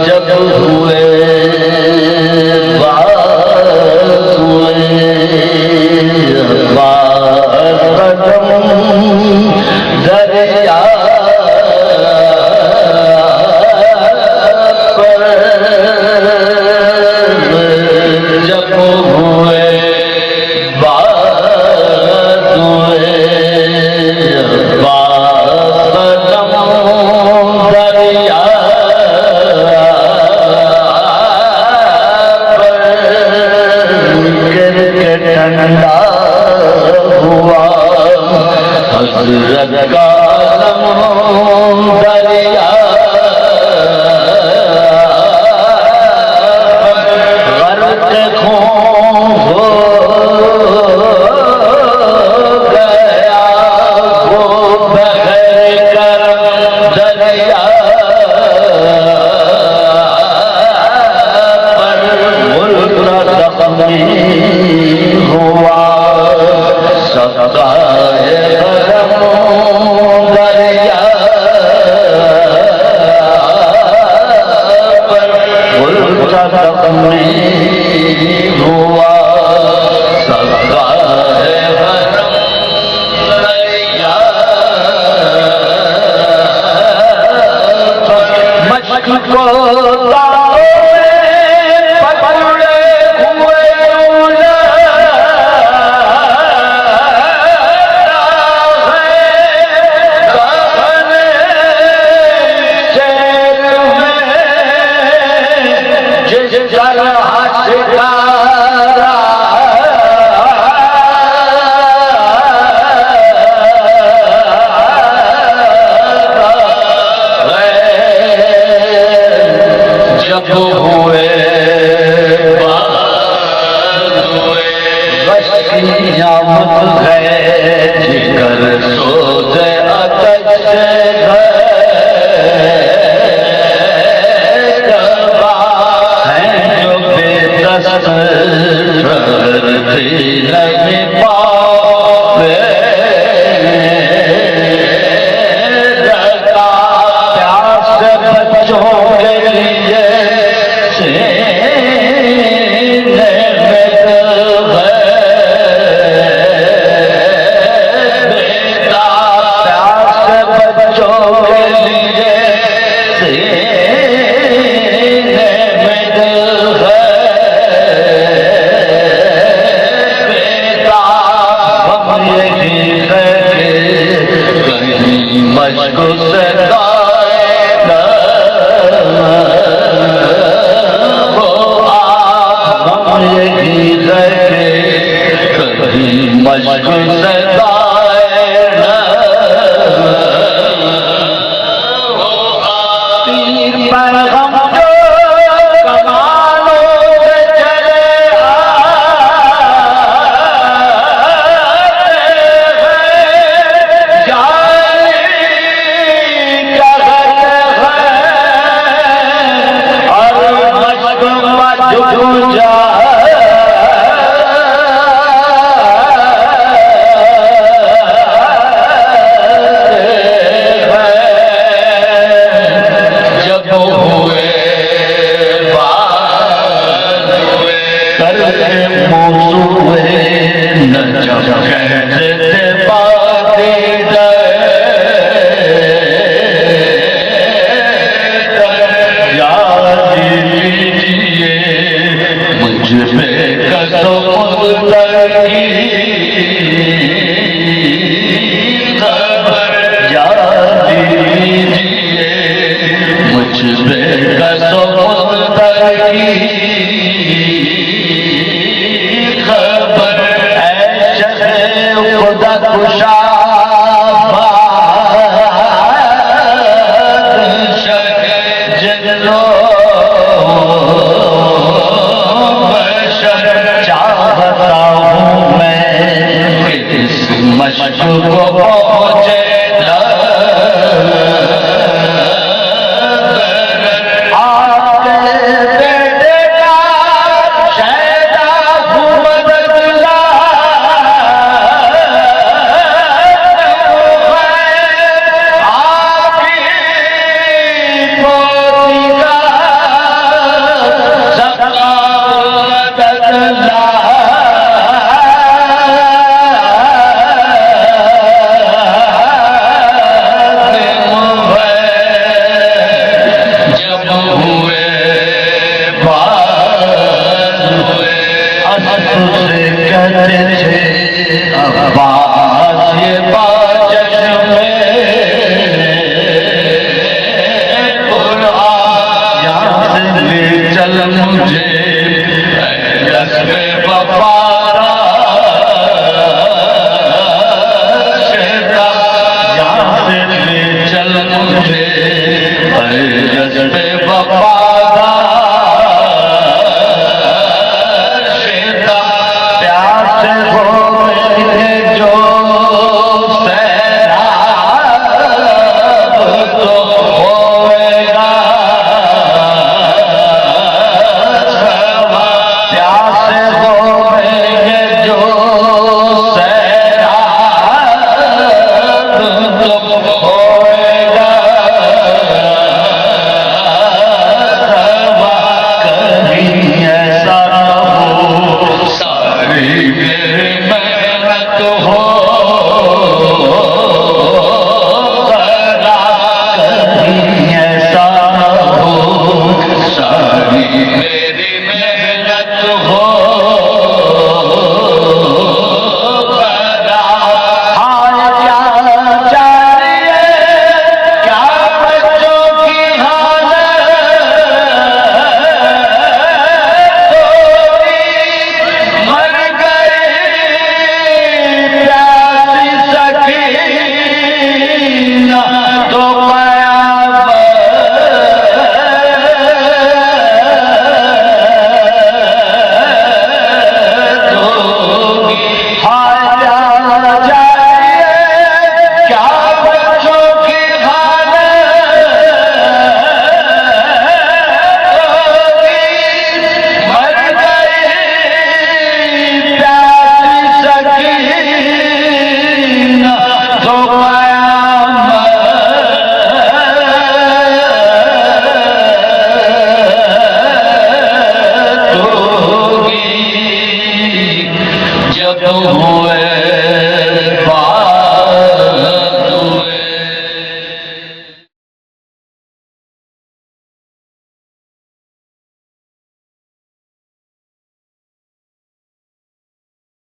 जब हुए दरिया पर जब हुए दरिया पर गिर के ठंडा हुआ हज़रत का दरिया गर्क खून हो गया वो बग़ैर करम दरिया पर मुल्क ज़ख्मी हुआ सदाए दरिया पर मुल्क ज़ख्मी हुआ सदाए दरिया मुझको जब हुए यामत है जिगर सोजे अतज से है जो बेदस्त थी नहीं पावे प्यास बच्चों के लिए मशको से वो हम यही कभी मशको से तीर पैगम जो कमानों से चले खबर ऐशे खुदा खुशा जगलो चाहता हूँ मैं इस मशक को पहुँचे अब्बास ये बाचश्मे कुरान यहाँ से ले चल मुझे रस्मे वफारा यहाँ से ले चल मुझे रस्मे वफारा जब हुए